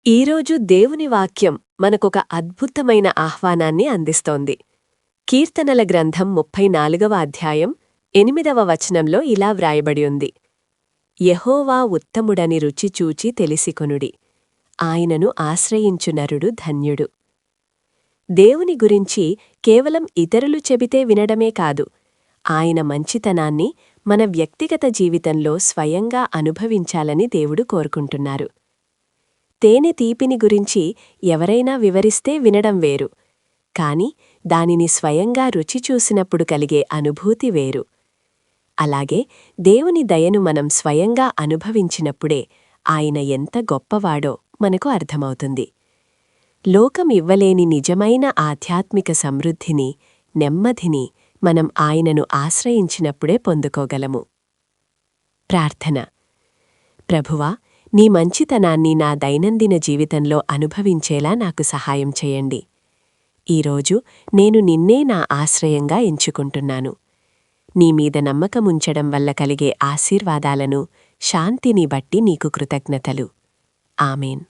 ఈరోజు దేవుని వాక్యం మనకొక అద్భుతమైన ఆహ్వానాన్ని అందిస్తోంది. కీర్తనల గ్రంథం 34వ అధ్యాయం 8వ వచనంలో ఇలా వ్రాయబడి ఉంది. యెహోవా ఉత్తముడని రుచిచూచి తెలిసికొనుడి, ఆయనను ఆశ్రయించు నరుడు ధన్యుడు. దేవుని గురించి కేవలం ఇతరులు చెబితే వినడమే కాదు, ఆయన మంచితనాన్ని మన వ్యక్తిగత జీవితంలో స్వయంగా అనుభవించాలని దేవుడు కోరుకుంటున్నారు. తేనె తీపిని గురించి ఎవరైనా వివరిస్తే వినడం వేరు, కాని దానిని స్వయంగా రుచి చూసినప్పుడు కలిగే అనుభూతి వేరు. అలాగే దేవుని దయను మనం స్వయంగా అనుభవించినప్పుడే ఆయన ఎంత గొప్పవాడో మనకు అర్థమవుతుంది. లోకం ఇవ్వలేని నిజమైన ఆధ్యాత్మిక సమృద్ధిని, నెమ్మదిని మనం ఆయనను ఆశ్రయించినప్పుడే పొందుకోగలము. ప్రార్థన. ప్రభువా, నీ మంచితనాన్ని నా దైనందిన జీవితంలో అనుభవించేలా నాకు సహాయం చేయండి. ఈరోజు నేను నిన్నే నా ఆశ్రయంగా ఎంచుకుంటున్నాను. నీమీద నమ్మకముంచడం వల్ల కలిగే ఆశీర్వాదాలను, శాంతిని బట్టి నీకు కృతజ్ఞతలు. ఆమేన్.